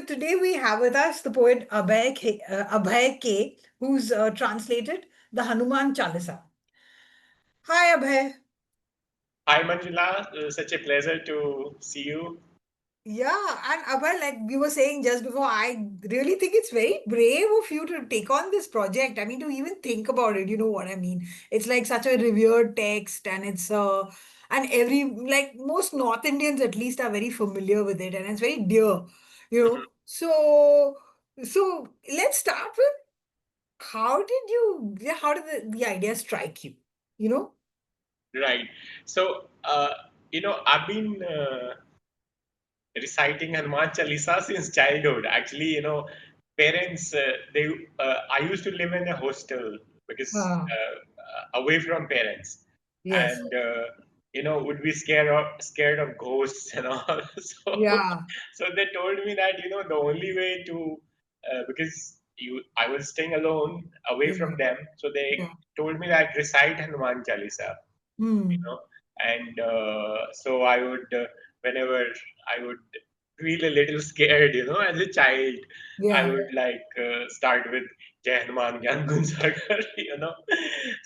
today we have with us the poet Abhay K, who's translated the Hanuman Chalisa. Hi, Abhay. Hi Manjula, such a pleasure to see you. Yeah, and Abhay, like we were saying just before, I really think it's very brave of you to take on this project. I mean, to even think about it, you know what I mean? It's like such a revered text, and and every, like most North Indians at least are very familiar with it, and it's very dear, you know. Mhm. So let's start with how did the idea strike you? You know? Right. So, I've been reciting Hanuman Chalisa since childhood. Actually, parents, I used to live in a hostel because Ah, away from parents, yes. and would be scared of ghosts and all. So, Yeah. so they told me that the only way to because I was staying alone away from Yeah. them, so they Yeah. told me that recite Hanuman Chalisa, you Hmm. know and so I would whenever I would feel a little scared, as a child, I Yeah. would like start with Jai Hanuman Gyan Gun Sagar,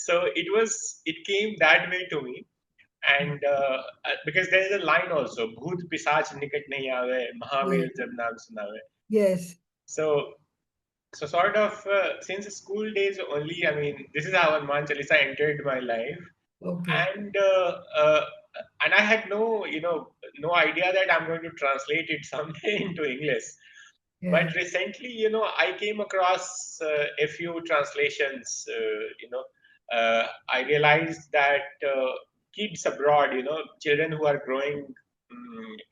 so it came that way to me. And because there is a line also, Bhoot Pisach Nikat Nahi Aave, Yeah. Mahaveer Jab Naam Sunave. Yes. So sort of since school days only, I mean, this is how Hanuman Chalisa entered my life. Okay. and and I had no idea that I'm going to translate it someday into English. But Yeah. recently, I came across a few translations. I realized that kids abroad, children who are growing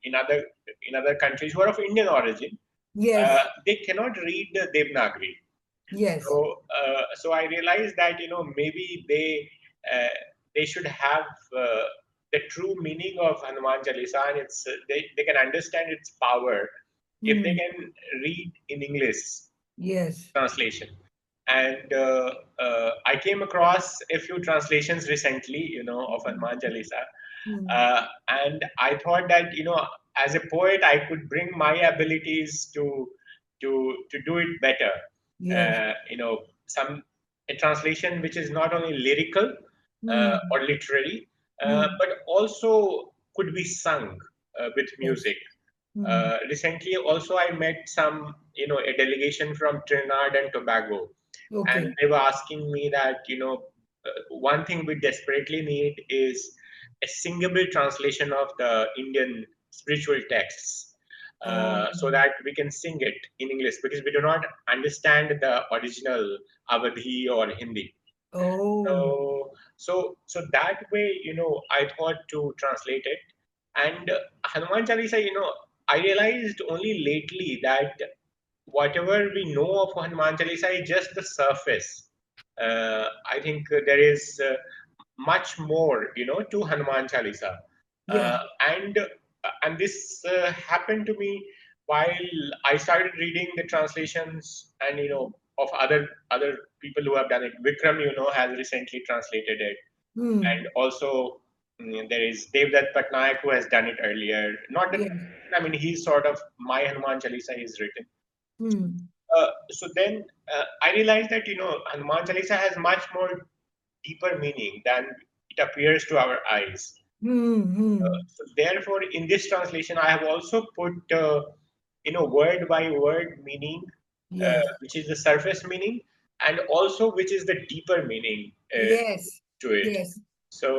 in other countries who are of Indian origin, Yes. they cannot read the Devanagari. Yes. So I realized that maybe they should have the true meaning of Hanuman Chalisa, and they can understand its power if they Hmm. can read in English Yes. translation. And I came across a few translations recently, of Hanuman Chalisa, Hmm. and I thought that as a poet, I could bring my abilities to do it better. Yes. Some a translation which is not only lyrical Hmm. or literary, Hmm. but also could be sung with Yes. music. Hmm. Recently, also I met a delegation from Trinidad and Tobago, and Okay. they were asking me that one thing we desperately need is a singable translation of the Indian spiritual texts, Oh. so that we can sing it in English, because we do not understand the original Awadhi or Hindi. Oh. So that way, I thought to translate it. And Hanuman Chalisa, I realized only lately that whatever we know of Hanuman Chalisa is just the surface. I think there is much more, to Hanuman Chalisa. Yeah. Uh, and and this happened to me while I started reading the translations, and of other people who have done it. Vikram, has recently translated it, Hmm. and also there is Devdutt Patnaik who has done it earlier. Not that, Yes. I mean, he's sort of my Hanuman Chalisa he's written. Hmm. So then I realized that Hanuman Chalisa has much more deeper meaning than it appears to our eyes. Hmm. Hmm. So therefore, in this translation, I have also put word by word meaning, Yes. which is the surface meaning, and also which is the deeper meaning Yes. to it. Yes. So,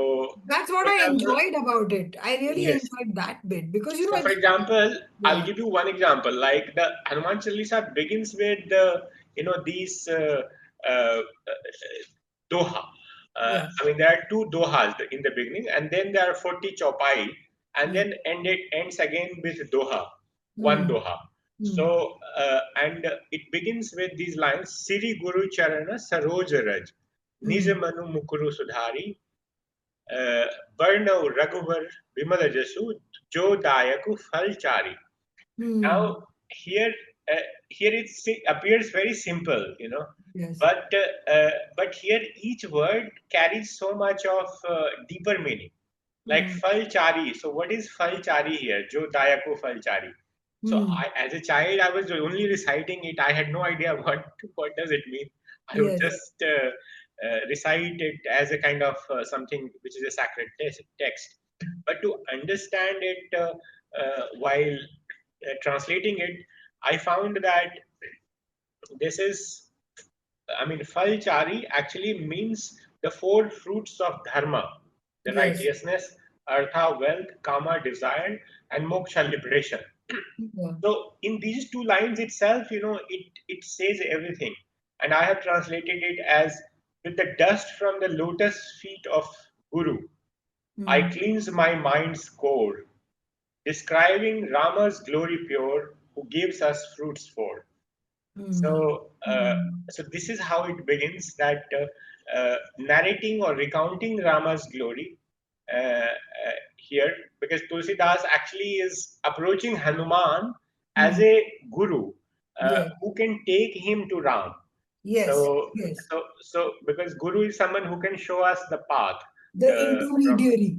That's what for I example, enjoyed about it. I really yes. enjoyed that bit because So, for it's example, I'll yeah. give you one example. Like the Hanuman Chalisa begins with these uh, doha. Yeah. I mean, there are two dohas in the beginning, and then there are 40 chopai, and Yeah. then it ends again with doha, one Hmm. doha. Hmm. So, and it begins with these lines: Siri Guru Charana Saroj Raj, Niz Hmm. Manu Mukuru Sudhari, Varna Raghuvar Vimala Jasu, Jo Dayaku Falchari. Hmm. Now, uh, here appears very simple, Yes. but here each word carries so much of deeper meaning. Like Hmm. falchari. So, what is falchari here? Jo dayaku falchari. So Hmm. as a child, I was only reciting it. I had no idea what does it mean. I would Yes. just recite it as a kind of something which is a sacred text. But to understand it while translating it, I found that this is, I mean, Falchari actually means the four fruits of dharma, the Yes. righteousness, artha, wealth, kama, desire, and moksha, liberation. Yeah. So in these two lines itself, it says everything. And I have translated it as, with the dust from the lotus feet of Guru, I Hmm. cleanse my mind's core, describing Rama's glory pure, who gives us fruits for. Hmm. So, Hmm. so this is how it begins. That narrating or recounting Rama's glory here, because Tulsidas actually is approaching Hanuman as Hmm. a guru Yes. who can take him to Ram. Yes. So, Yes. so because guru is someone who can show us the path The from intermediary.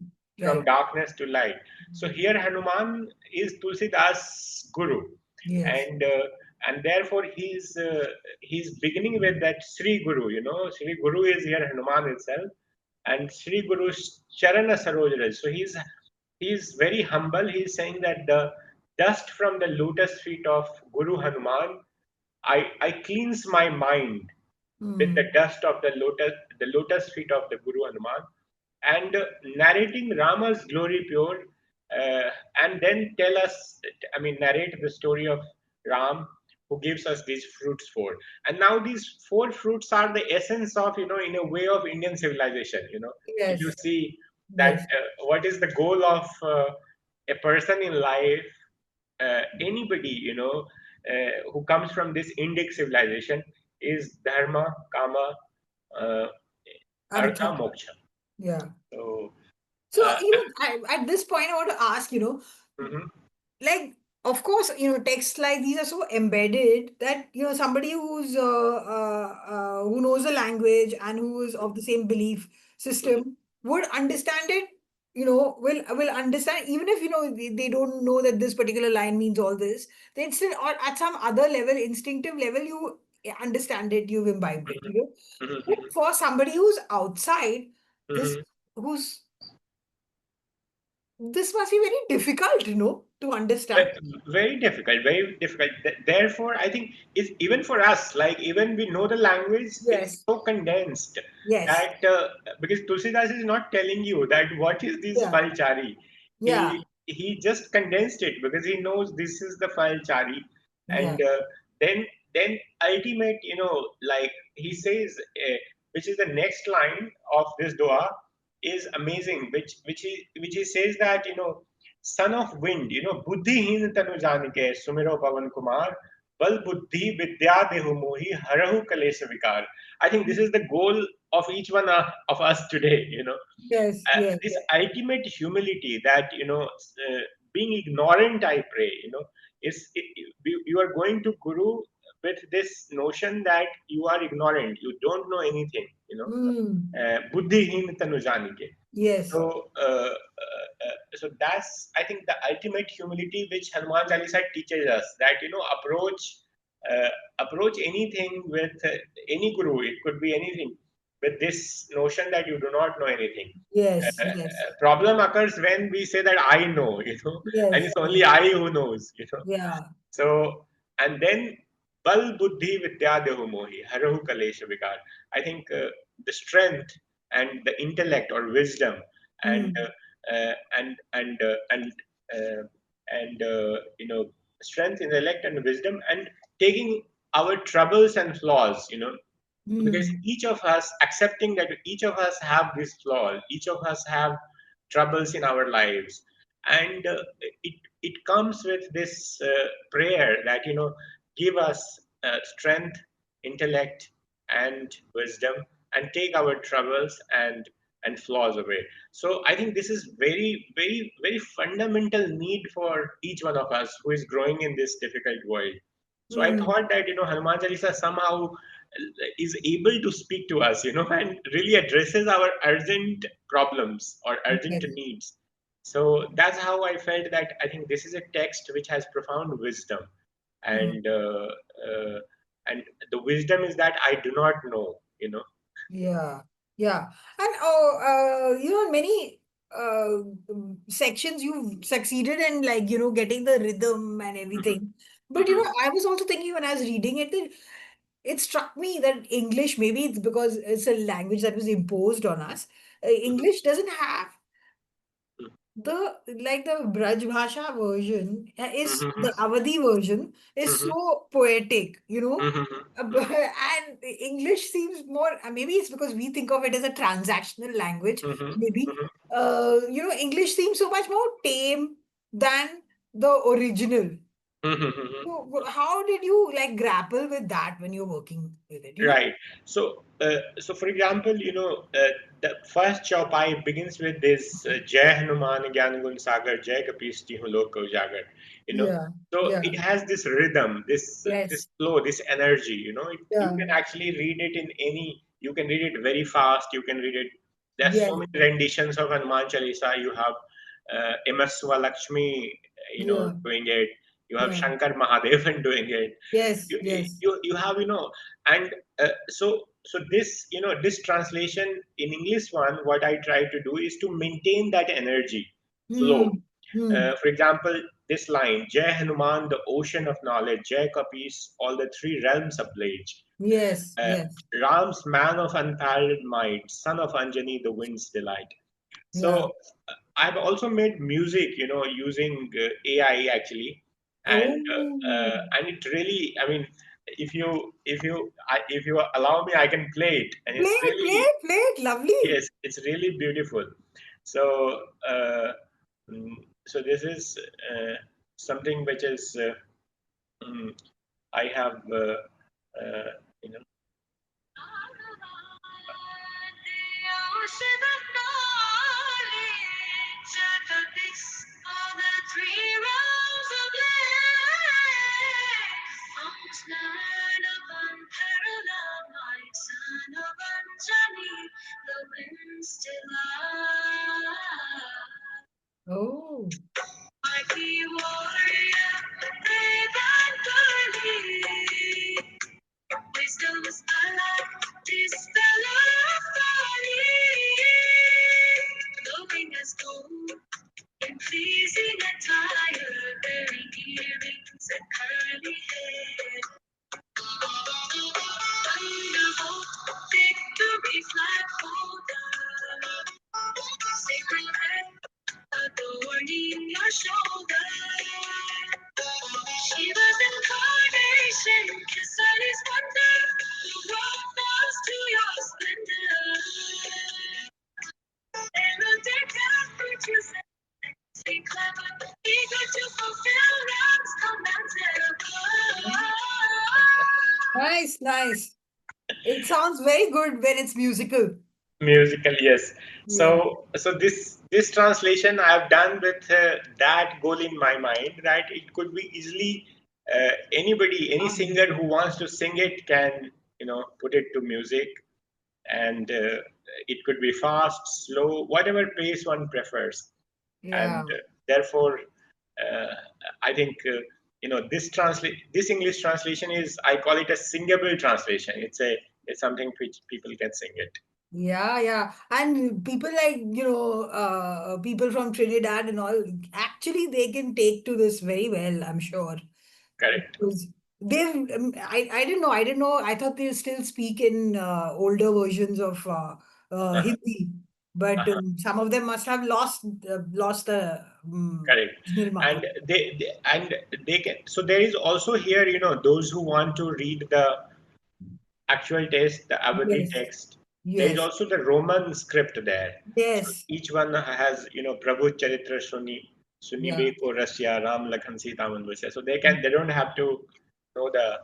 Right. darkness to light. So here Hanuman is Tulsidas Guru, Yes. and therefore he's beginning with that Sri Guru. Sri Guru is here Hanuman itself, and Sri Guru's Charana Saroj. So he's very humble. He's saying that the dust from the lotus feet of Guru Hanuman, I cleanse my mind with the Hmm. dust of the lotus feet of the Guru Hanuman, and narrating Rama's glory pure, uh, and then tell us, I mean, narrate the story of Ram, who gives us these fruits for. And now these four fruits are the essence of, in a way, of Indian civilization. If you Yes. see that Yes. what is the goal of a person in life, anybody, who comes from this Indic civilization, is dharma, kama, uh, artha, Artha. moksha. Yeah. So, So, uh, at this point, I want to ask, mhm, like, of course, texts like these are so embedded that, somebody who knows the language and who is of the same belief mhm, system would understand it, will understand, even if, they don't know that this particular line means all this, then still, or at some other level, instinctive level, you understand it, you've imbibed it, mhm, mhm, But mhm, for somebody who's outside, this, mhm. who's, this must be very difficult, to understand. But very difficult, very difficult. Therefore, I think is even for us, like even we know the language, it's Yes. so condensed Yes. that because Tulsidas is not telling you that what is this Yeah. falchari. Yeah. He just condensed it because he knows this is the falchari, Yeah. and then ultimate, like he says, which is the next line of this dua is amazing, which he says that, son of wind, buddhihin tanu janike, sumiro pavan kumar, bal buddhi vidya dehu mohi, harahu kalesha vikar. I think this is the goal of each one of us today, Yes. Yes. this ultimate humility that, being ignorant, I pray, you are going to guru with this notion that you are ignorant, you don't know anything, Mm. buddhihin tanu janike. Yes. So that's, I think, the ultimate humility which Hanuman Chalisa teaches us, that, approach anything with any guru. It could be anything with this notion that you do not know anything. Yes. Yes. Problem occurs when we say that I know, and Yes. it's Yes. only I who knows. Yeah. So, and then bal buddhi vidya dehu mohi, harahu kalesha vikar. I think the strength and the intellect or wisdom and Mm. and strength, intellect, and wisdom, and taking our troubles and flaws, because Mm. each of us accepting that each of us have this flaw, each of us have troubles in our lives, and it comes with this prayer that, give us strength, intellect, and wisdom, and take our troubles and flaws away. So I think this is very, very, very fundamental need for each one of us who is growing in this difficult world. So I Mm. thought that, Hanuman Chalisa somehow is able to speak to us, and really addresses our urgent problems or urgent Yes. needs. So that's how I felt that I think this is a text which has profound wisdom, Mm. and and the wisdom is that I do not know, you know. Yeah, yeah. And many sections you've succeeded in, like, getting the rhythm and Mhm, everything. But, mhm, I was also thinking when I was reading it that it struck me that English, maybe it's because it's a language that was imposed on us. mhm, English doesn't have the like the Braj Bhasha version is mhm, the Awadhi version is mhm, so poetic, mhm, and English seems more, maybe it's because we think of it as a transactional language, mhm, maybe. mhm, English seems so much more tame than the original. mhm, mhm. So, how did you like grapple with that when you're working with it? Right. So for example, the first chaupai begins with this Jai Hanuman Gyan Gun Sagar Jai Kapisti Hu Lok Ujagar. You know, Yeah, so yeah, it has this rhythm, this yes, flow, this energy. You yeah, can actually read it in any. You can read it very fast. You can read it. There's yes, so many renditions of Hanuman Chalisa. You have MS Lakshmi, yeah, doing it. You have yeah, Shankar Mahadevan doing it. yes, You yes. you have and this translation in English one, what I try to do is to maintain that energy flow. Hmm. Hmm. For example, this line, Jai Hanuman, the ocean of knowledge, Jai Kapis, all the three realms ablaze, Yes, uh, yes. Ram's man of unparalleled might, son of Anjani, the wind's delight. Yeah. So I've also made music, using AI actually, and Oh, and it really, I mean, if you allow me, I can play it, and play it's it, play really, it, play it. Lovely. yes, it's really beautiful. So so this is something which is mm, I have you know Oh, nice, nice. It sounds very good when it's musical. musical, yes. Yeah. So this translation I have done with that goal in my mind, that it could be easily anybody, any Um, singer who wants to sing it can put it to music, and it could be fast, slow, whatever pace one prefers, and yeah. therefore uh, I think this English translation is, I call it a singable translation. It's something which people can sing it. Yeah, yeah. And people like, people from Trinidad and all, actually they can take to this very well, I'm sure. Correct. Because I didn't know. I didn't know. I thought they still speak in older versions of Uh-huh. Hindi, but Uh-huh. some of them must have lost the Correct. original mother. And they can. So there is also here, those who want to read the actual text, the Avadi Yes, text. There is yes, also the Roman script there. So yes, each one has, Prabhu Charitra yeah, Sunibe ko Rasya, Ram Lakhan Sita Manvasya. So they don't have to know the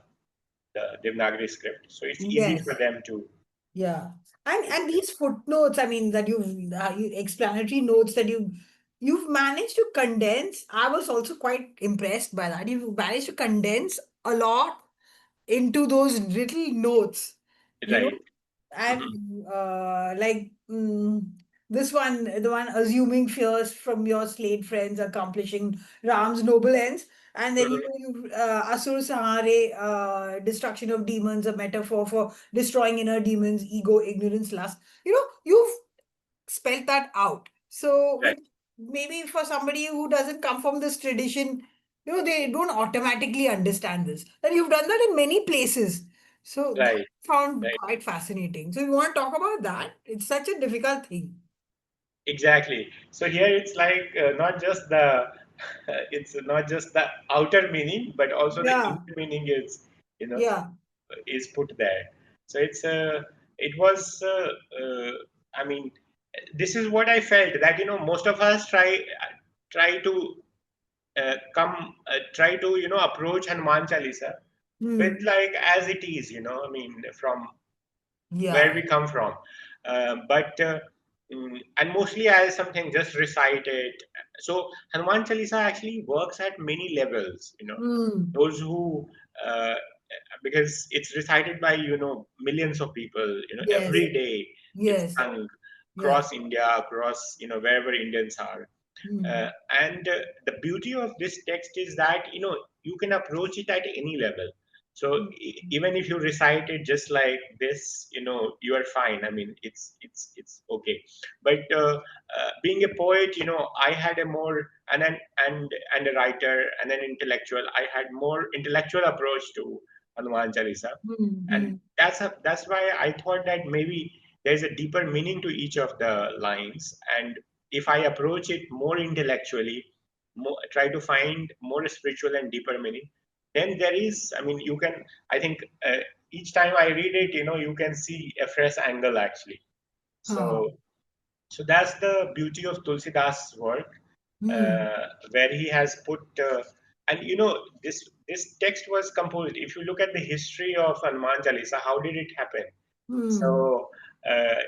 Devanagari script. So it's easy for yes. them to. Yeah. And these footnotes, I mean, that explanatory notes that you've managed to condense. I was also quite impressed by that. You've managed to condense a lot into those little notes, you know, Right. Mhm. and This one, the one assuming fears from your slave friends, accomplishing Ram's noble ends. And then, Mhm. Asur Sahare, destruction of demons, a metaphor for destroying inner demons, ego, ignorance, lust. You've spelled that out. So, Right, maybe for somebody who doesn't come from this tradition, they don't automatically understand this. And you've done that in many places. So, that right, I found right. quite fascinating. So, you want to talk about that? It's such a difficult thing. Exactly. So here it's like not just the it's not just the outer meaning, but also the Yeah, inner meaning is you know yeah. is put there. So it was I mean this is what I felt that most of us try to try to approach Hanuman Chalisa with Hmm. like as it is, I mean from where Yeah. we come from. And mostly as something just recited. So Hanuman Chalisa actually works at many levels. Hmm. Those who uh, because it's recited by millions of people. Yes. Every day it's Yes. sung Yeah. across India, across wherever Indians are. Hmm. And the beauty of this text is that you can approach it at any level. So Hmm. even if you recite it just like this, you are fine. I mean, it's okay. But being a poet, I had a more and a writer and an intellectual. I had more intellectual approach to Hanuman Chalisa, Hmm. and Hmm. that's why I thought that maybe there's a deeper meaning to each of the lines. And if I approach it more intellectually, try to find more spiritual and deeper meaning, then there is, I mean, you can, I think each time I read it, you can see a fresh angle actually. Huh. So that's the beauty of Tulsidas' work, Hmm. where he has put, and this text was composed. If you look at the history of Hanuman Chalisa, how did it happen? Hmm. So uh,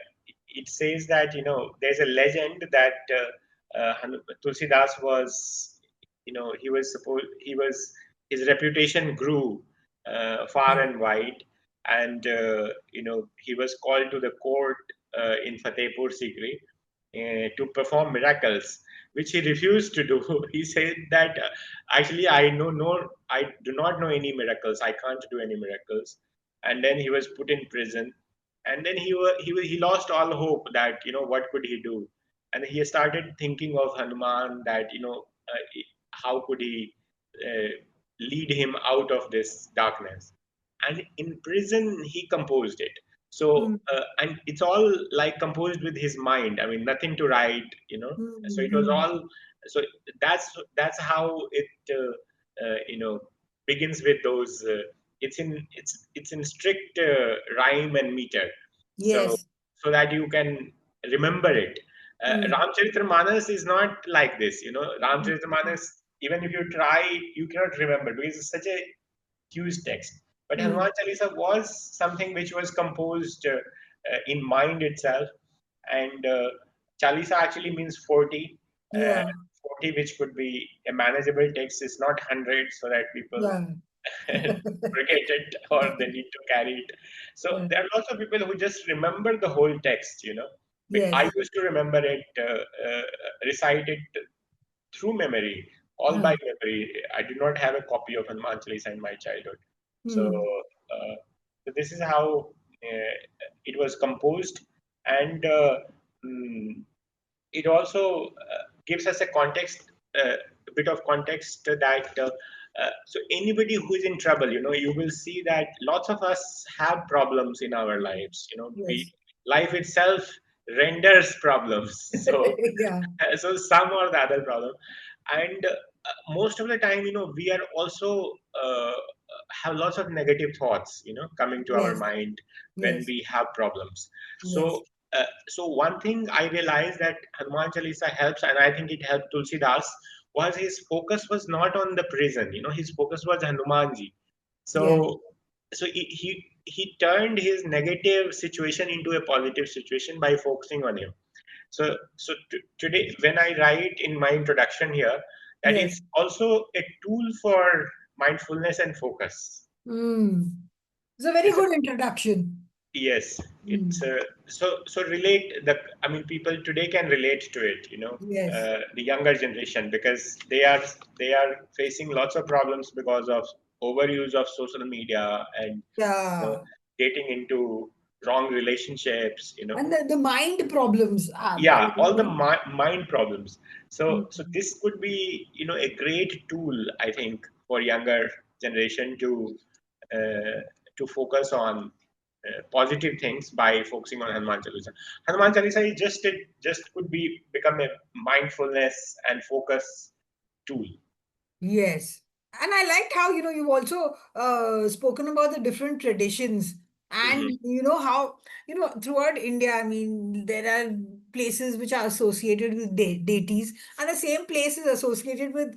it says that there's a legend that Tulsidas was, he was his reputation grew far Yeah. and wide, and he was called to the court in Fatehpur Sikri to perform miracles, which he refused to do. He said that actually I do not know any miracles. I can't do any miracles. And then he was put in prison, and then he lost all hope that what could he do, and he started thinking of Hanuman that how could he uh, lead him out of this darkness. And in prison he composed it. Hmm. So and it's all like composed with his mind. I mean, nothing to write. So Hmm. it was Hmm. all. So that's how it begins with those. It's in strict rhyme and meter. So Yes. that you can remember it. Hmm. Ramcharitramanas is not like this. Hmm. Ramcharitramanas, even if you try, you cannot remember because it's such a huge text. But Hmm. Hanuman Chalisa was something which was composed in mind itself, and Chalisa actually means 40. Uh, Yeah. 40, which could be a manageable text, is not 100, so that people Yeah. forget it or they need to carry it. So Yeah. there are lots of people who just remember the whole text. I Yes. used to remember it, recite it through memory, all Huh. by memory. I did not have a copy of Hanuman Chalisa in my childhood. So, Hmm. so this is how it was composed, and it also gives us a bit of context that so anybody who is in trouble, you will see that lots of us have problems in our lives. Yes. Life itself renders problems. So Yeah. so some or the other problem, and most of the time, we are also have lots of negative thoughts, coming to our Yes. mind when Yes. we have problems. Yes. So one thing I realized that Hanuman Chalisa helps, and I think it helped Tulsidas, was his focus was not on the prison. His focus was Hanumanji. Yeah. So he turned his negative situation into a positive situation by focusing on him. So today, when I write in my introduction here, that Yes. it's also a tool for mindfulness and focus. Hmm. It's a very It's a good introduction. Yes, it's Mm. so relate the. I mean, people today can relate to it. Yes. The younger generation, because they are facing lots of problems because of overuse of social media, and Yeah. getting into wrong relationships. And the mind problems are, Yeah, all the very. mind problems. So Mm. this could be a great tool, I think, for younger generation to focus on positive things by focusing on Hanuman Chalisa. Hanuman Chalisa is just could be become a mindfulness and focus tool. Yes. And I liked how, you've also spoken about the different traditions Hmm. and how, throughout India, I mean, there are places which are associated with deities, and the same places associated with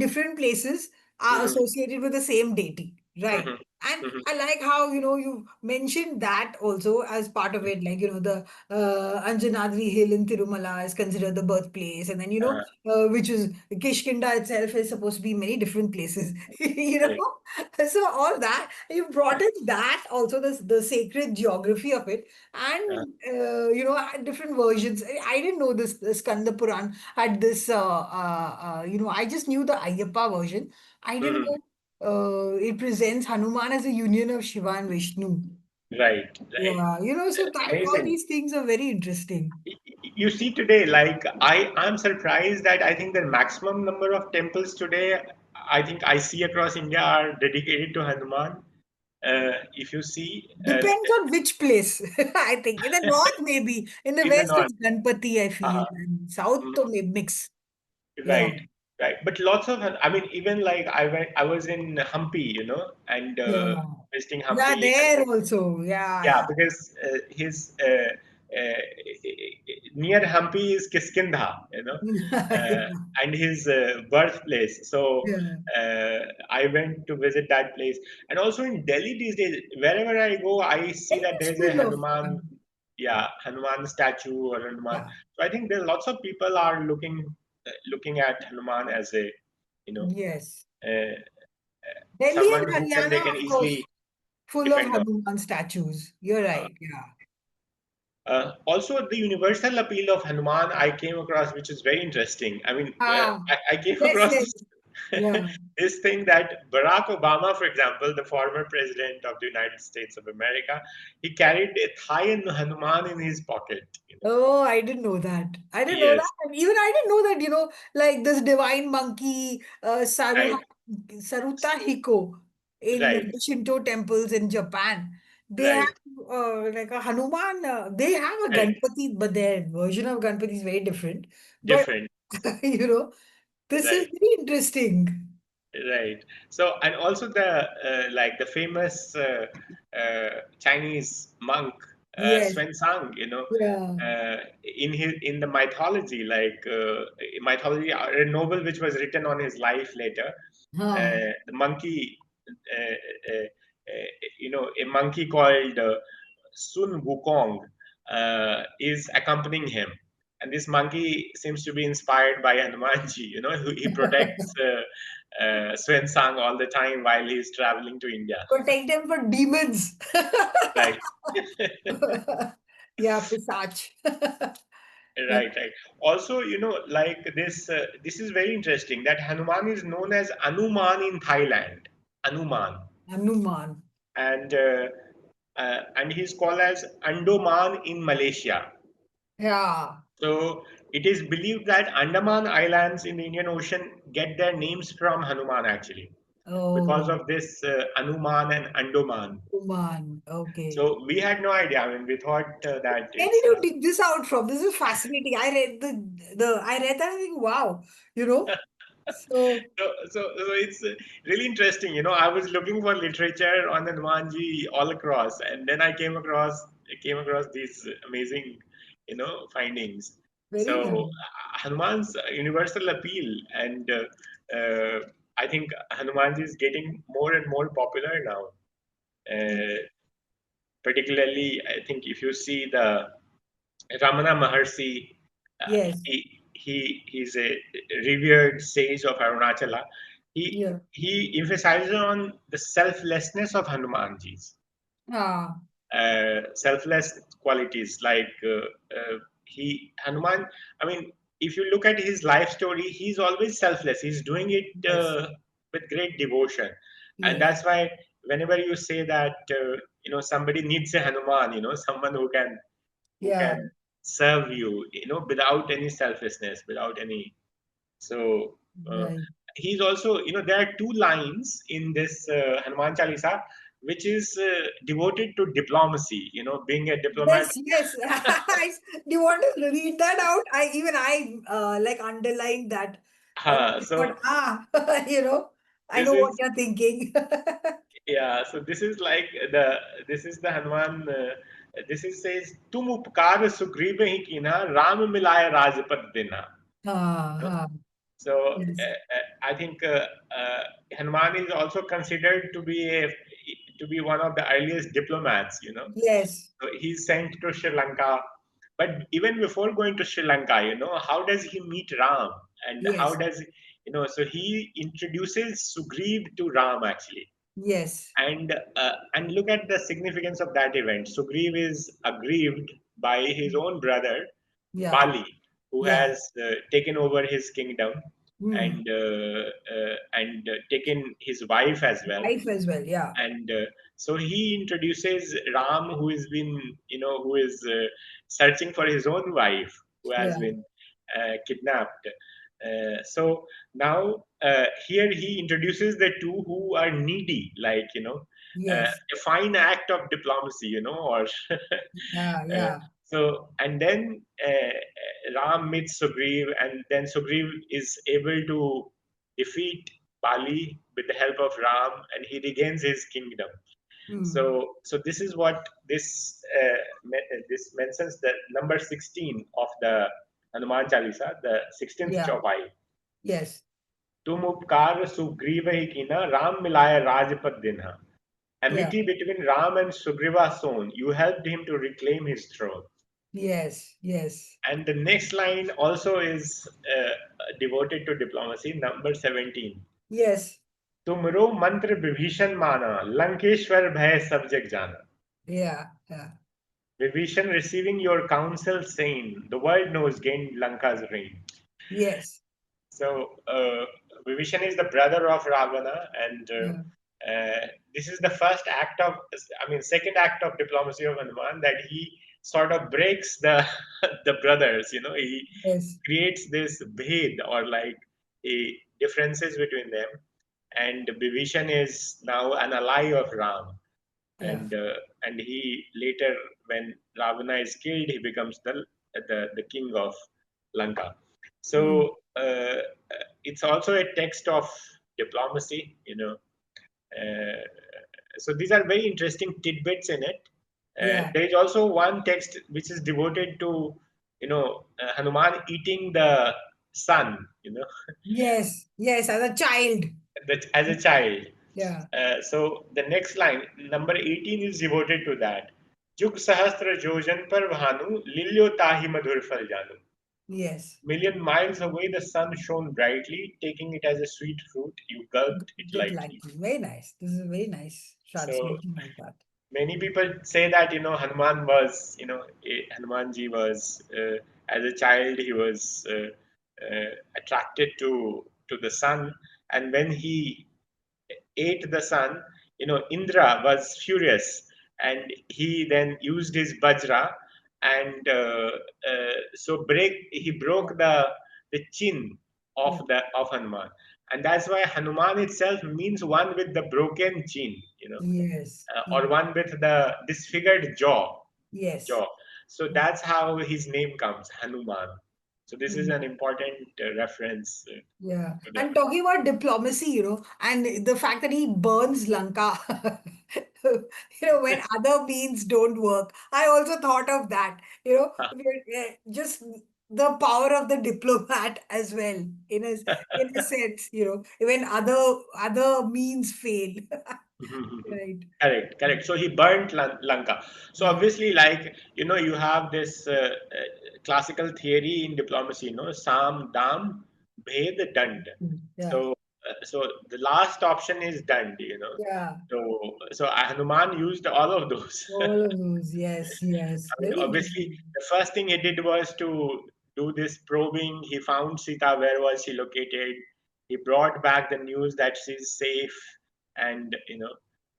different places are Hmm. associated with the same deity, right? Hmm. And Hmm. I like how, you mentioned that also as part of it, like, the Anjanadri Hill in Tirumala is considered the birthplace, and then, Uh, which is Kishkinda itself is supposed to be many different places, correct. So all that you brought in that also the sacred geography of it, Uh, and had different versions. I didn't know the Skanda Puran had this. I just knew the Ayyappa version. I didn't mhm. know it presents Hanuman as a union of Shiva and Vishnu. Right, right. Yeah, so that all Amazing. these things are very interesting. You see today, like I'm surprised that I think the maximum number of temples today, I think I see across India, are dedicated to Hanuman. If you see, Depends on which place. I think in the north maybe, in the in the west north. it's Ganpati. I feel, Uh-huh. and south Mhm. to mix. Yeah. Right, right. But lots of, I mean, even like I was in Hampi, and Yeah. visiting Yeah, Hampi, and there also. Yeah, yeah, yeah. because his near Hampi is Kiskindha, and his birthplace. So Yeah. uh, I went to visit that place, and also in Delhi these days, wherever I go, I see Delhi that is there is a full of Hanuman, yeah, Hanuman statue or Hanuman. yeah. So I think there's lots of people are looking at Hanuman as a, you know, Yes. uh, Delhi someone and who can they Haryana, can of course, easily full of depend on. Hanuman statues. You're Uh, right. Yeah. Also, the universal appeal of Hanuman I came across, which is very interesting. I mean, Ah, I came yes, across yes. this Yeah. this thing that Barack Obama, for example, the former president of the United States of America, he carried a Thai Hanuman in his pocket. Oh, I didn't know that. I didn't know that. Yes, And even I didn't know that, like this divine monkey, right, Saruta Hiko in right, the Shinto temples in Japan. They have right, like a Hanuman, they have a correct, Ganpati, but their version of Ganpati is very different. But, different, you know, this is right. very interesting. Right. So, and also the like the famous Chinese monk Yes. Swen Sang, Yeah. in the mythology, like mythology, a novel which was written on his life later. Huh. The monkey, a monkey called Sun Wukong is accompanying him, and this monkey seems to be inspired by Hanumanji. Who he protects Swen Sang all the time while he's traveling to India. Protect them for demons. Right. Yeah, Pisach. Yeah. Right, right. Also, like this is very interesting that Hanuman is known as Anuman in Thailand. Anuman. Hanuman. And he's called as Andaman in Malaysia. Yeah. So it is believed that Andaman Islands in the Indian Ocean get their names from Hanuman actually, because Oh, of this Anuman and Andaman. Hanuman. Okay. So we had no idea. I mean, we thought that Where did it's you dig this out from? This is fascinating. I read that and I think, wow, So so it's really interesting. I was looking for literature on the Hanumanji all across, and then I came across these amazing, findings. very So nice. Hanuman's universal appeal, and I think Hanumanji is getting more and more popular now. Uh, Particularly, I think if you see the Ramana Maharshi, Yes. he's a revered sage of Arunachala. He Yeah. he emphasizes on the selflessness of Hanumanji's. Ah. selfless qualities. Like he Hanuman. I mean, if you look at his life story, he's always selfless. He's doing it Yes. with great devotion, and Yes. that's why whenever you say that somebody needs a Hanuman, someone who Yeah. can serve you, without any selfishness, without any. So Right. he's also, there are two lines in this Hanuman Chalisa which is devoted to diplomacy. Being a diplomat. Yes, yes. Do you want to read that out? I like underlined that. And I thought, So I this know what is you're thinking. yeah. So this is the Hanuman. This is says tum upkar sugriv hi kina ram milaya rajpat dina. Ah, So yes. I think Hanuman is also considered to be one of the earliest diplomats. Yes. So he's sent to Sri Lanka, but even before going to Sri Lanka, how does he meet Ram, and how Yes. does So he introduces Sugriv to Ram actually, Yes. and look at the significance of that event. Sugriv is aggrieved by his own brother Yeah. Bali, who Yeah. has taken over his kingdom Hmm. and taken his wife as well. Life as well. Yeah. And so he introduces Ram, who is searching for his own wife, who has Yeah. been kidnapped. So now here he introduces the two who are needy, like Yes. a fine act of diplomacy, or Yeah. uh, Yeah. so and then Ram meets Sugriv, and then Sugriv is able to defeat Bali with the help of Ram, and he regains his kingdom. Hmm. So this is what this mentions the number 16 of the Hanuman Chalisa, the 16th Yeah. chaupai. Yes. तुम उपकार सुग्रीव ही कीना राम मिलाय राजपद दिन्हा. Yeah. Amity between Ram and Sugriva sown, you helped him to reclaim his throne. Yes. Yes. And the next line also is devoted to diplomacy, number 17. Yes. तुमरो मंत्र विभीषण माना लंकेश्वर भय सब जग जाना. Yeah. Yeah. Vibhishan receiving your counsel saying, the world knows gained Lanka's reign. Yes. So Vibhishan is the brother of Ravana, and Yeah. this is the second act of diplomacy of Hanuman, that he sort of breaks the the brothers. He Yes. creates this bhed, or like a differences between them, and Vibhishan is now an ally of Ram, Yeah. and he later, when Ravana is killed, he becomes the king of Lanka. Hmm. So it's also a text of diplomacy. Uh, so these are very interesting tidbits in it. Yeah. There is also one text which is devoted to Hanuman eating the sun. Yes. Yes. As a child. That as a child. Yeah. So the next line, number 18, is devoted to that. Jug sahastra jojan par bhanu, lilyo tahi madhur fal janu. Yes. Million miles away, the sun shone brightly, taking it as a sweet fruit. You gulped it Did lightly. likely. Very nice. This is a very nice So translation of that. many people say that Hanuman was, Hanumanji was as a child he was attracted to the sun, and when he ate the sun, Indra was furious, and he then used his Vajra, and he broke the chin of Yeah. Hanuman, and that's why Hanuman itself means one with the broken chin, Yes. or Yes. one with the disfigured jaw. Yes. Jaw. So that's how his name comes, Hanuman. So this is an Mm. important reference Yeah. to the. And talking about diplomacy, and the fact that he burns Lanka, when other means don't work. I also thought of that, just the power of the diplomat as well, in a sense, when other means fail. Right. Correct, correct. So he burnt Lanka. So Yeah. obviously, like you have this classical theory in diplomacy. Sam, Dam, Bhed, Dand. Mm. Yeah. So so the last option is done, Yeah. So Hanuman used all of those. All of those. Yes, yes. I mean, Very obviously, interesting. the first thing he did was to do this probing. He found Sita, where was she located. He brought back the news that she's safe, and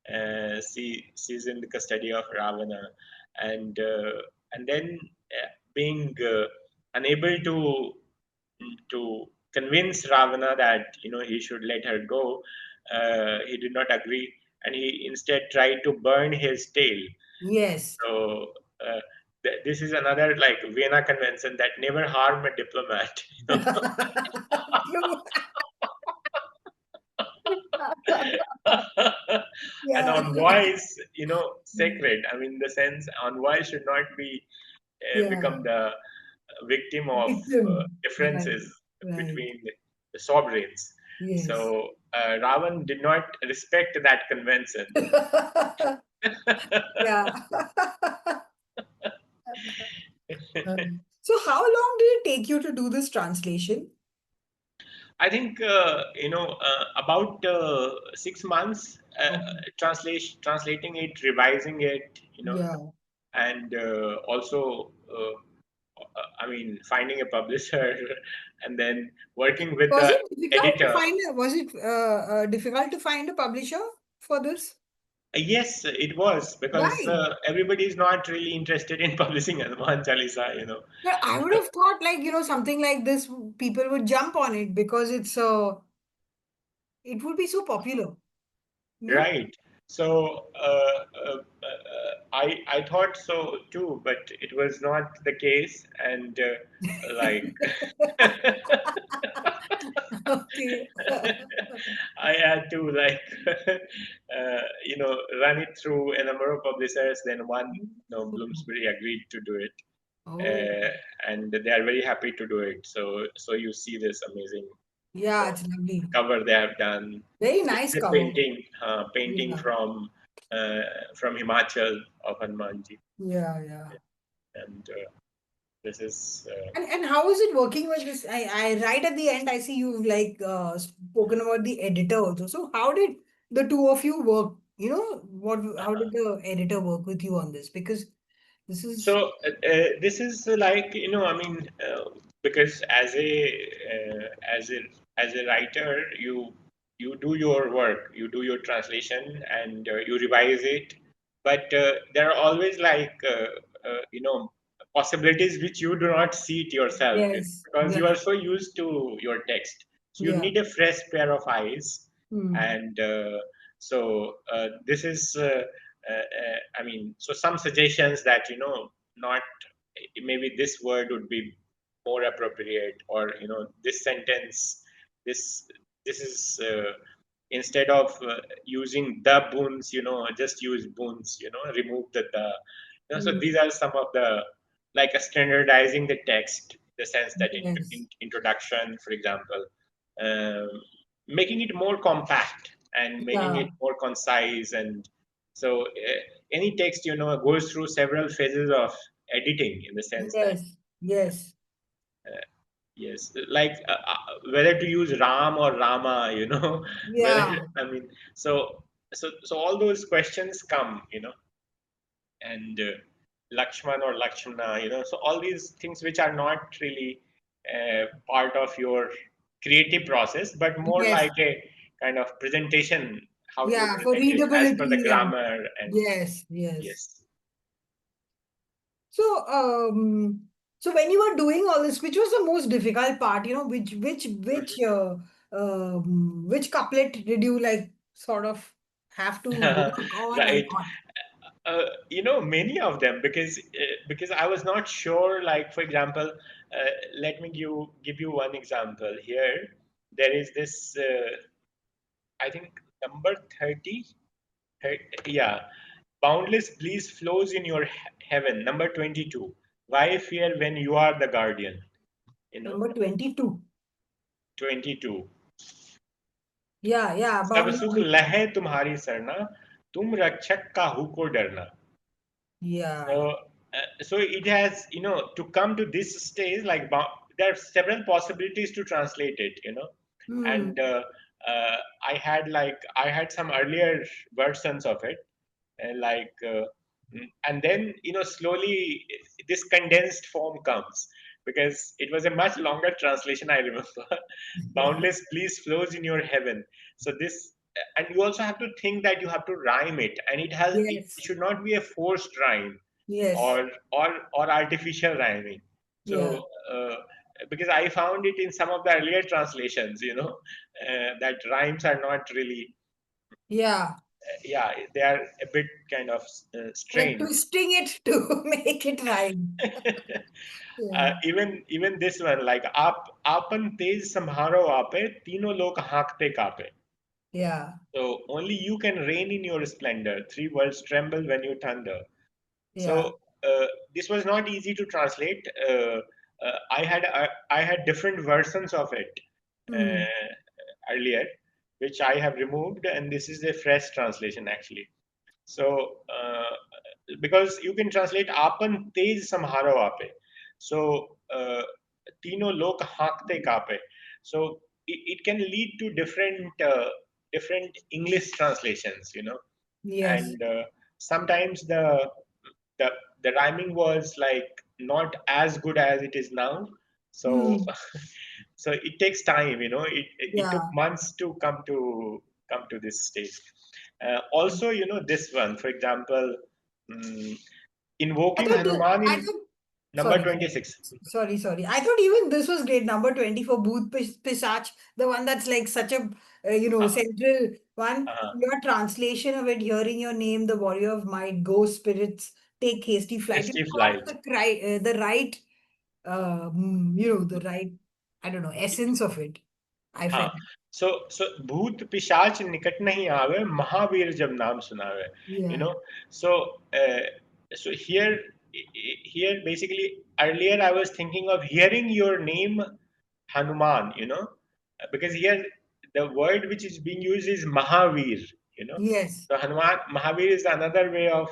she's in the custody of Ravana, and then being unable to convince Ravana that he should let her go, he did not agree, and he instead tried to burn his tail. Yes. So this is another like Vienna Convention that never harm a diplomat. True. An Yeah. envoy is sacred. I mean, the sense envoy should not be Yeah. become the victim of Victim. Right. differences Right. between the sovereigns. Yes. So Ravan did not respect that convention. Yeah. So how long did it take you to do this translation? I think about 6 months Okay. translating it, revising it, Yeah. and also I mean finding a publisher and then working with Was the it difficult to editor. find was it difficult to find a publisher for this? Yes, it was because Why? everybody is not really interested in publishing Hanuman Chalisa. But I would have thought like, something like this, people would jump on it because it would be so popular. No? Right. So I thought so too, but it was not the case, and like Okay. I had to like run it through a number of publishers. Then one, Bloomsbury agreed to do it, Oh, and they are very happy to do it. So you see this amazing yeah, it's lovely. cover they have done. Very This nice is a cover. painting Yeah, uh, from Himachal of Hanumanji, yeah, yeah. and this is And how is it working with this? I right at the end, I see you've like spoken about the editor also. So how did the two of you work? How did the editor work with you on this? Because this is this is like I mean because as a writer you do your work, you do your translation, and you revise it, but there are always like possibilities which you do not see it yourself, yes, because you yeah, are so used to your text, so you yeah. need a fresh pair of eyes. Hmm. And this is I mean, so some suggestions that not maybe this word would be more appropriate, or this sentence, this this is instead of using the boons, just use boons, remove the. So Hmm. these are some of the like standardizing the text, the sense that Yes, introduction, for example, um, making it more compact and making yeah, it more concise. And so any text goes through several phases of editing, in the sense that yes, yes, yes, like whether to use Ram or Rama, whether, yeah, I mean, so all those questions come, and Lakshman or Lakshmana, so all these things which are not really part of your creative process, but more yes, like a kind of presentation, how to yeah, for present it as per the readability and grammar. And yes, yes. yes. So, so when you were doing all this, which was the most difficult part? Which couplet did you like sort of have to work on a Right. lot? Many of them, because I was not sure. Like, for example, let me give you one example here. There is this, I think, number 30. Yeah, boundless bliss flows in your heaven. Number 22. Why fear when you are the guardian? You know, Number 22. 22. Yeah, yeah, सब boundless. सुख लहे तुम्हारी सरना, तुम रक्षक का who co डरना. Yeah. So it has, to come to this stage, like there are several possibilities to translate it, Hmm. and I had some earlier versions of it, like and then slowly this condensed form comes, because it was a much longer translation, I remember. Yeah. Boundless bliss flows in your heaven. So this, and you also have to think that you have to rhyme it, and it Yes. should not be a forced rhyme, Yes. or artificial rhyming. Yeah. So because I found it in some of the earlier translations, that rhymes are not really, Yeah. yeah, they are a bit kind of Like strained. twisting it to make it rhyme. Yeah. Even this one, like आपन तेज सम्हारो आपे तीनों लोग हाँकते कापे. Yeah. So only you can reign in your splendor. Three worlds tremble when you thunder. Yeah. So this was not easy to translate. I had different versions of it Hmm. earlier, which I have removed, and this is a fresh translation actually. So because you can translate आपन तेज सम्हारो आपे. So तीनों लोग हाँकते कापे. So it can lead to different English translations, Yes. and sometimes the the rhyming was like not as good as it is now. So Hmm. so it takes time, it took Yeah. months to come to this stage. Also, this one, for example, mm, I invoking thought Hanuman I in thought number sorry, 26. sorry. I thought even this was great. Number 20 for Booth Pisach, the one that's like such a uh, central one. uh, Your translation of it, hearing your name, the warrior of might, go spirits, take hasty flight. You Festive got light. the right, the right, I don't know, essence of it. I हाँ. felt. So भूत पिशाच निकट नहीं आवे महावीर जब नाम सुनावे. you Yeah. know so uh, so here basically, earlier I was thinking of hearing your name Hanuman, because here the word which is being used is Mahavir, you know. Yes. So Hanuman, Mahavir is another way of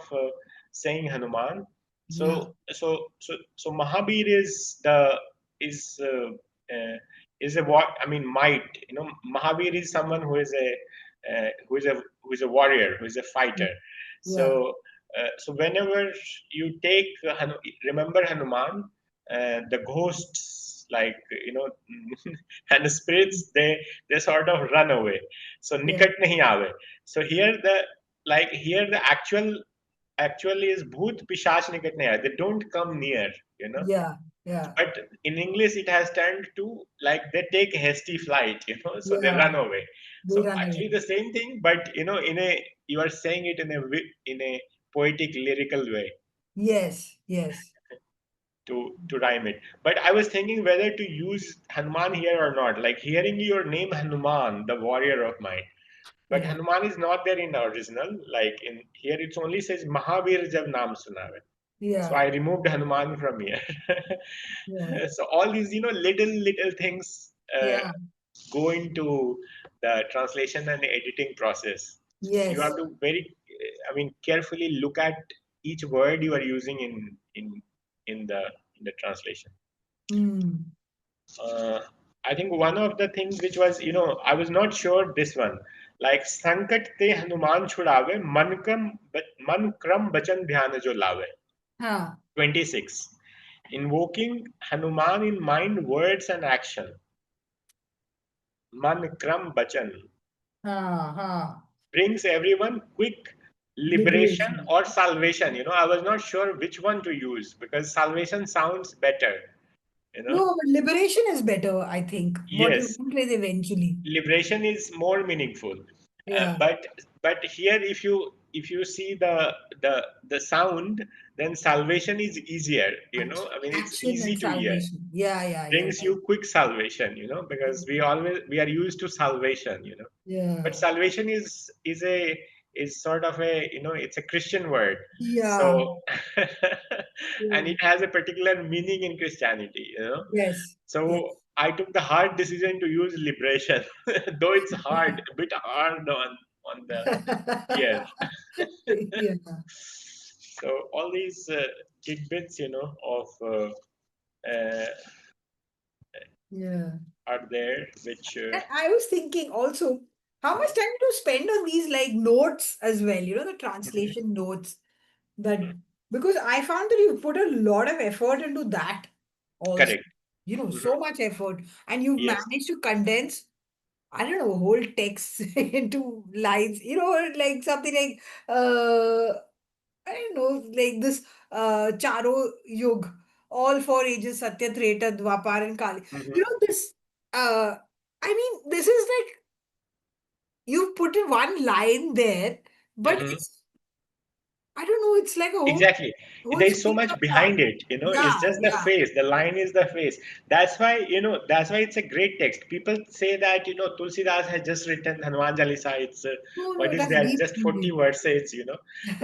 saying Hanuman. Yeah. So Mahavir is uh, is a what I mean might. Mahavir is someone who is a warrior, who is a fighter. Yeah. So whenever you take remember Hanuman, the ghosts, like, and the spirits, they sort of run away. So Yeah. nikat nahi aave. So here the actually is bhoot pishach nikat nahi aave. They don't come near, you know. Yeah. Yeah. But in English it has turned to like they take hasty flight, so they Yeah. run away. They So run away. actually the same thing, but you are saying it in a poetic lyrical way Yes. Yes. to rhyme it. But I was thinking whether to use Hanuman here or not. Like hearing your name Hanuman, the warrior of might. But Yeah. Hanuman is not there in the original. Like in here, it only says Mahavir jab naam sunave. So Yeah. I removed Hanuman from here. Yeah. So all these, little things Yeah. go into the translation and editing process. You have Yes. to I mean, carefully look at each word you are using in the in the translation. Hmm. Uh, I think one of the things which was, I was not sure this one, like संकट ते हनुमान छुड़ावे मन क्रम बचन ध्यान जो लावे. Huh. 26. Invoking Hanuman in mind, words, and action. Man Kram Bachan Huh. Huh. brings everyone quick liberation Liberation. or salvation. I was not sure which one to use because salvation sounds better. You know, No, but liberation is better, I think. What you yes, want with eventually. liberation is more meaningful. Yeah. But here, if you see the sound, then salvation is easier. I mean, it's Action easy and to hear. salvation. Yeah. Yeah. You're Brings right. you quick salvation, because we are used to salvation. But Yeah. salvation is sort of it's a Christian word. Yeah. So and Yeah. it has a particular meaning in Christianity. Yes. Yes. So I took the hard decision to use liberation, though it's hard, a bit hard on the ear. Yeah. So all these tidbits, of uh, Yeah. are there, which And I was thinking also, how much time to spend on these like notes as well, the Mhm. translation notes that because I found that you put a lot of effort into that also, Correct. so Mhm. much effort, and you've Yes. managed to condense, I don't know, whole text into lines, like something like, I don't know, like this Charo Yug, all four ages, Satya, Treta, Dwapar, and Kali. Mhm. This, uh, I mean, this is like you put in one line there, but Mhm. it's, I don't know, it's like a Exactly. whole There is so speech much of that. behind it, Yeah, it's just the yeah. face. The line is the face. That's why it's a great text. People say that, Tulsidas has just written Hanuman Chalisa. It's, No, no, what it is has there? deep Just 40 meaning. verses,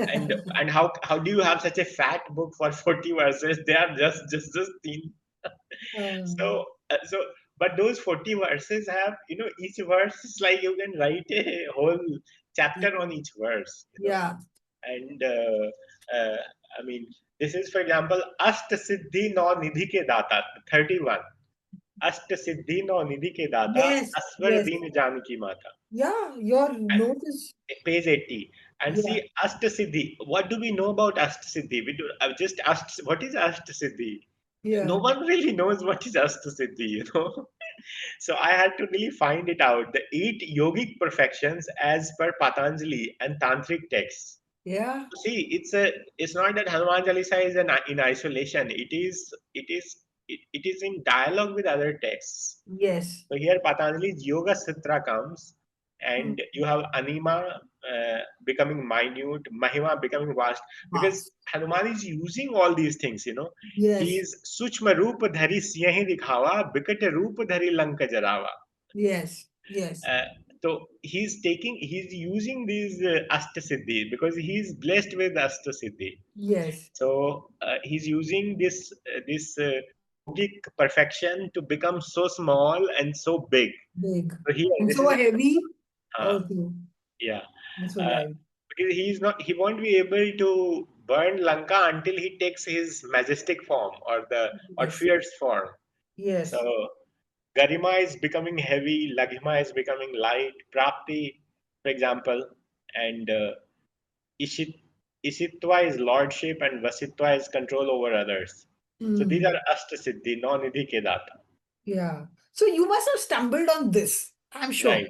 and how do you have such a fat book for 40 verses? They are just thin. Um, So, but those 40 verses have, each verse is like you can write a whole chapter on each verse. yeah. And I mean, this is, for example, Ast Siddhi Nau Nidhi Ke Data, 31. Ast Siddhi Nau Nidhi Ke Data, Yes, Aswar yes. Din Janaki Mata. Yeah, your notice. Page 80. And Yeah, see, Ast Siddhi. What do we know about Ast Siddhi? We do, I've just asked, what is Ast Siddhi? No yeah, one really knows what is Ast Siddhi. So I had to really find it out. The eight yogic perfections as per Patanjali and Tantric texts. yeah. See, it's not that Hanuman Chalisa is in isolation. It is in dialogue with other texts. Yes. So here Patanjali's Yoga Sutra comes, Mm. and you have Anima becoming minute, Mahima becoming vast, because Vast. Hanuman is using all these things. He Yes, is Suchma Roop Dhari Siyahi Dikhawa, Bikat Roop Dhari Lanka Jarawa. yes, yes, Uh, so he's using these Astasiddhi because he's blessed with Astasiddhi. yes. So he's using this yogic perfection to become so small and so big. Big. So here, And this so is heavy uh, also. yeah, That's what uh, I. because he won't be able to burn Lanka until he takes his majestic form or Yes, fierce form. So yes, Garima is becoming heavy, Laghima is becoming light, Prapti, for example, and Ishit, Isitwa is lordship and Vasitwa is control over others. So these mm, are Ashtasiddhi, non-nidhi ke data. yeah. So you must have stumbled on this, I'm sure. Right.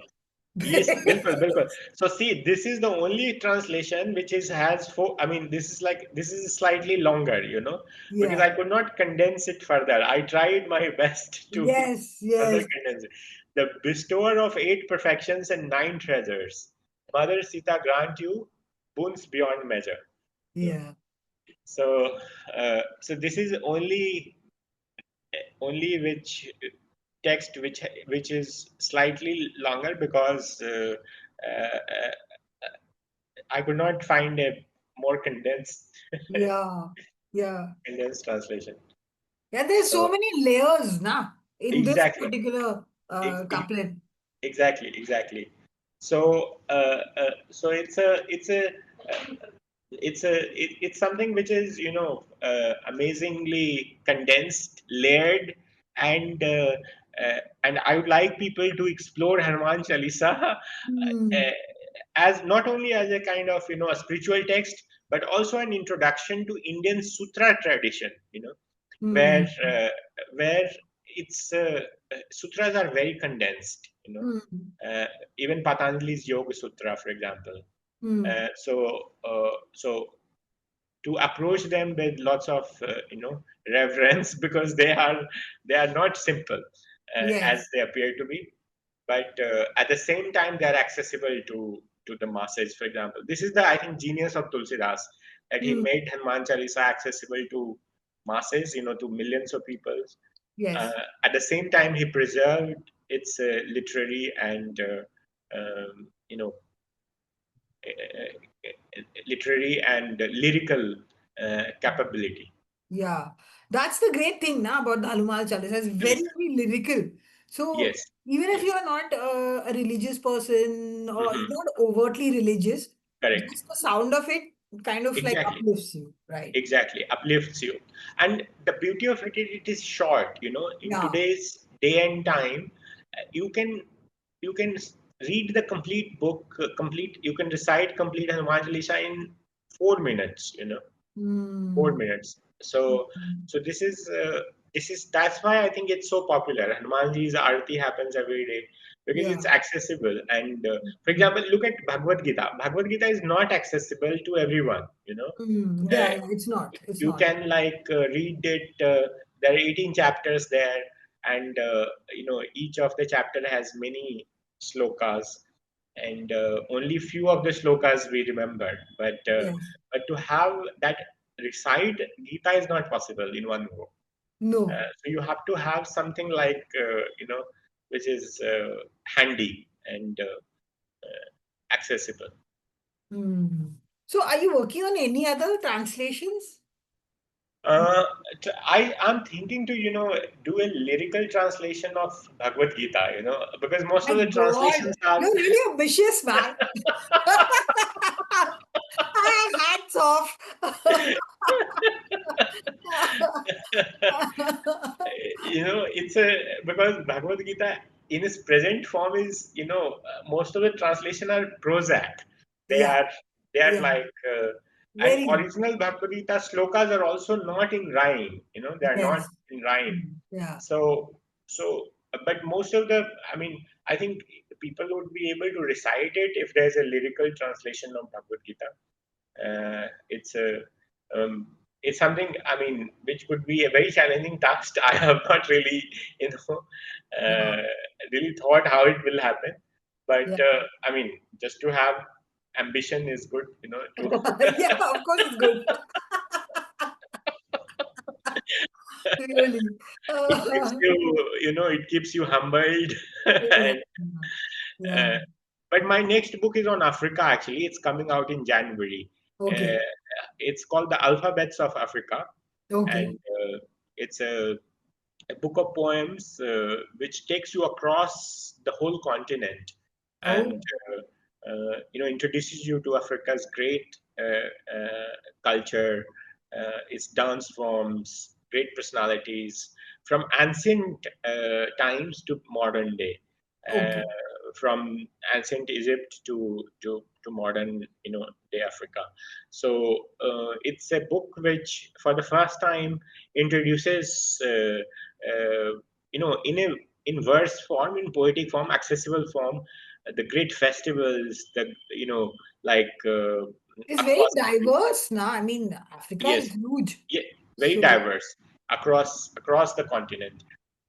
Yes, bilkul, bilkul. So see, this is the only translation which has four. I mean, this is slightly longer, because Yeah. I could not condense it further. I tried my best to Yes, further yes. condense it. The bestower of eight perfections and nine treasures, Mother Sita grant you boons beyond measure. Yeah. So this is only which text which is slightly longer because I could not find a more Yeah. Yeah. condensed translation. Yeah, there's so So many layers now in this exactly, particular e- e- couplet. exactly. So it's something which is amazingly condensed, layered, and and I would like people to explore Hanuman Chalisa Hmm. as not only as a kind of a spiritual text, but also an introduction to Indian Sutra tradition. Where Hmm. where it's sutras are very condensed. Hmm. Uh, Even Patanjali's Yoga Sutra, for example. Hmm. So to approach them with lots of reverence because they are not simple as Yes. they appear to be, but at the same time they are accessible to the masses. For example, this is the, I think, genius of Tulsidas, that he Hmm. made Hanuman Chalisa accessible to masses, to millions of people. Yes. At the same time, he preserved its literary and literary and lyrical capability. Yeah, that's the great thing now about the Hanuman Chalisa. It's very, Chalisa. very lyrical. So Yes, even if you yes. are not a religious person or Hmm. not overtly religious, Correct. just the sound of it kind of like Exactly. uplifts you, right? Exactly, uplifts you. And the beauty of it is it is short. In Yeah. today's day and time, you can read the complete book, complete. You can recite complete Hanuman Chalisa in 4 minutes. 4 minutes. So Mm. so this is that's why I think it's so popular. Hanumanji's Aarti happens every day because it's Yeah. accessible. And for Mm. example, look at Bhagavad Gita. Bhagavad Gita is not accessible to everyone. Yeah, Uh, yeah, it's not. It's you not. can read it. There are 18 chapters there, and each of the chapter has many slokas, and only few of the slokas we remember. Yes. But to have that recite Gita is not possible in one go. No. So you have to have something like which is handy and accessible. Mm. So are you working on any other translations? Uh, I'm thinking to do a lyrical translation of Bhagavad Gita, because most My of the God, translations are you're really ambitious, man. Hats off. it's a because Bhagavad Gita in its present form is most of the translation are Prozac. They Yeah, are they are yeah, like and very. original Bhagavad Gita slokas are also not in rhyme. They are not Yes. in rhyme. Yeah. So but most of the I mean I think people would be able to recite it if there's a lyrical translation of Bhagavad Gita. It's a it's something I mean which could be a very challenging task. I have not really Yeah. uh, really thought how it will happen, but Yeah. I mean just to have ambition is good, to Yeah, of course it's good. Really. it keeps it keeps you humbled. Yeah. And Yeah. uh, but my next book is on Africa. Actually, it's coming out in January. uh, Okay. it's called The Alphabets of Africa, and Okay. it's a book of poems which takes you across the whole continent and Oh, introduces you to Africa's great culture, its dance forms, great personalities from ancient times to modern day, uh, okay. from ancient Egypt to modern day Africa. So it's a book which for the first time introduces in verse form, in poetic form, accessible form, the great festivals, the like It's very across diverse now. I mean, Africa yes, is huge. yeah, very So, diverse across the continent,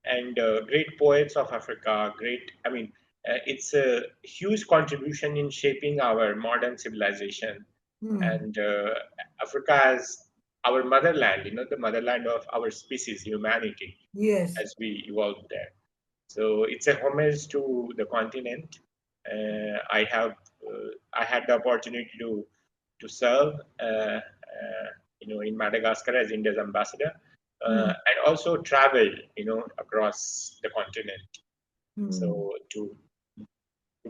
and great poets of Africa. Great, I mean, it's a huge contribution in shaping our modern civilization, hmm. and Africa as our motherland. The motherland of our species, humanity, Yes. as we evolved there. So it's a homage to the continent. I had the opportunity to serve, in Madagascar as India's ambassador, Hmm. and also traveled, across the continent. Hmm. So to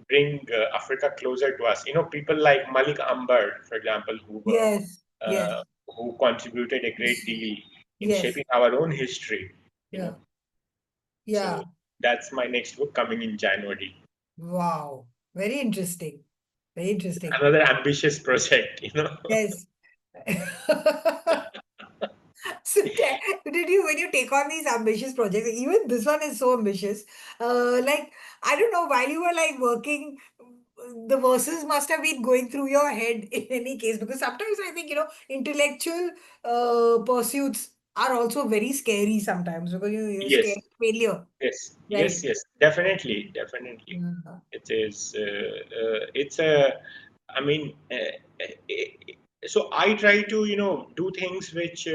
bring Africa closer to us, people like Malik Ambar, for example, Yes. uh, Yes. who contributed a great deal in Yes. shaping our own history. You know, Yeah. so Yeah. that's my next book coming in January. Wow. Very interesting. Very interesting. Another ambitious project. Yes. So did you when you take on these ambitious projects, even this one is so ambitious. Like I don't know, while you were like working, the verses must have been going through your head in any case, because sometimes I think intellectual pursuits are also very scary sometimes because you're Yes, scared of failure, yes, right? yes, yes, definitely, definitely. Yeah. It is. It's a. I mean, so I try to do things which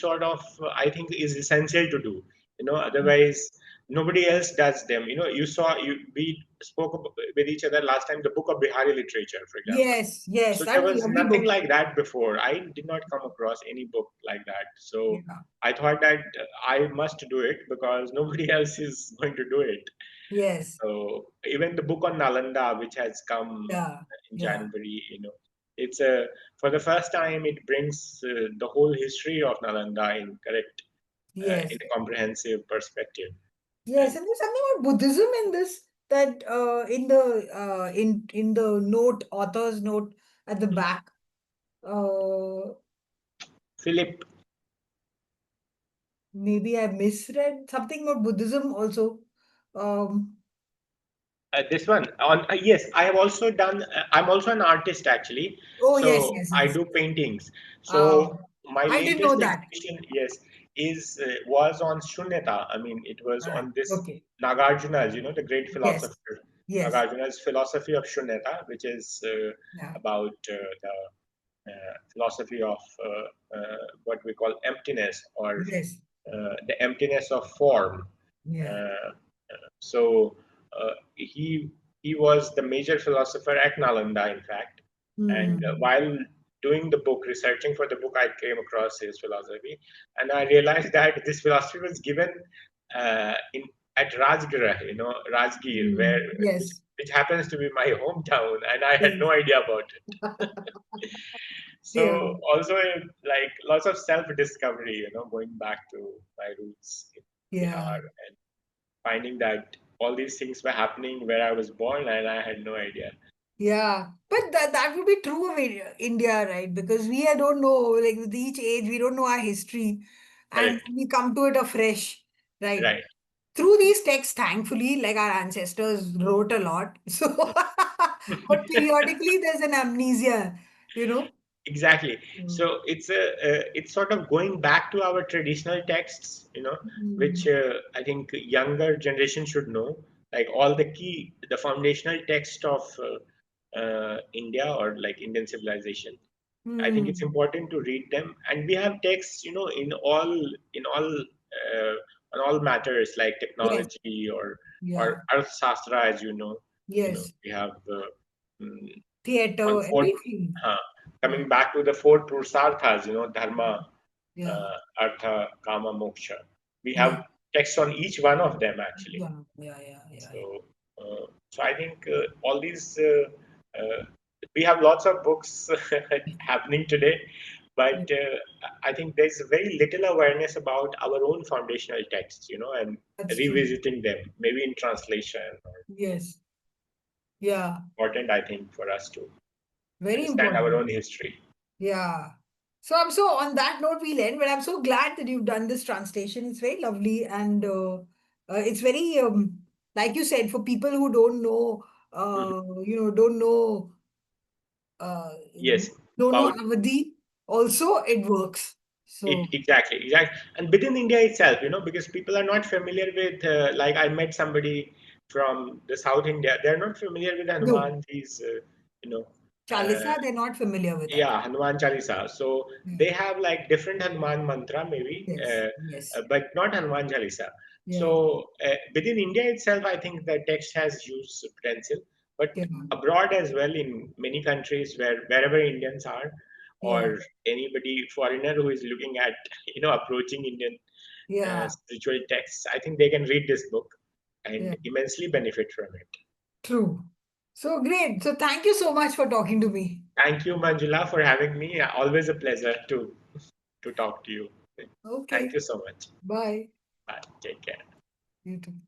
sort of I think is essential to do. Otherwise nobody else does them. You saw we spoke with each other last time the book of Bihari literature, for example. Yes, yes, So there that's a was lovely nothing book. like that before. I did not come across any book like that. So Yeah. I thought that I must do it because nobody else is going to do it. Yes. So even the book on Nalanda, which has come Yeah. in Yeah. January, it's a for the first time it brings the whole history of Nalanda in correct in Yes. a comprehensive perspective. Yes, and there's something about Buddhism in this that in the note, author's note at the back. Uh, Philip, Maybe I misread something about Buddhism also. Um, this one on yes, I have also done. I'm also an artist actually, oh yes, so yes, I yes. do paintings. Uh, So my I didn't know latest that. exhibition, yes, is was on Shunyata. I mean, it was Ah, on this okay. Nagarjuna's, the great Yes, philosopher, yes. Nagarjuna's philosophy of Shunyata, which is Yeah. about the philosophy of what we call emptiness, or Yes. the emptiness of form. Yeah. Uh, so he was the major philosopher at Nalanda, in fact. And Hmm. while doing the book, researching for the book, I came across his philosophy, and I realized that this philosophy was given in at Rajgirh, Rajgir, where Hmm. which, Yes. which happens to be my hometown, and I had Yes. no idea about it. Yeah. So also like lots of self-discovery, going back to my roots in Yeah. Bihar, and finding that all these things were happening where I was born and I had no idea. Yeah, but that would be true of India, right? Because we don't know, like with each age, we don't know our history, and Correct. we come to it afresh, right? Right. Through these texts, thankfully, like our ancestors wrote a lot, so but periodically there's an amnesia, you know. Exactly. Mm. So it's sort of going back to our traditional texts, which Mm. I think younger generation should know, like all the foundational text of India, or like Indian civilization. I think it's Mm. important to read them, and we have texts, in all on all matters like Yes, technology, or yeah, Arthashastra, as yes, we have mm, on theater, four, everything. Yeah, coming back to the four Purusarthas, dharma, yeah, artha, kama, moksha. We yeah, have texts on each one of them actually. yeah, yeah, yeah, yeah, So I think all these we have lots of books happening today, yeah. but I think there's very little awareness about our own foundational texts, and That's true. revisiting them, maybe in translation. Or Yes. Yeah. important, I think, for us to Very understand our important. own history. Yeah. So I'm so on that note we'll end, but I'm so glad that you've done this translation. It's very lovely and it's very like you said, for people who don't know Mhm. don't know uh Yes, don't know about Avadi, also it works. it, So exactly, and within India itself, because people are not familiar with. Like I met somebody from the South India; they're not familiar with no. Hanumanji's, you know, uh, Chalisa, they're not familiar with that. yeah, Hanuman Chalisa. So Yeah. they have like different Hanuman mantra, maybe, Yes. Yes. but not Hanuman Chalisa. Yeah. So within India itself, I think the text has huge potential, but Yeah. abroad as well, in many countries wherever Indians are, Yeah. or anybody foreigner who is looking at approaching Indian Yeah. spiritual texts, I think they can read this book Yeah. and immensely benefit from it. True. So great. So thank you so much for talking to me. Thank you, Manjula, for having me. Always a pleasure to talk to you. Thank Okay. you so much. Bye. Bye. Take care. You too.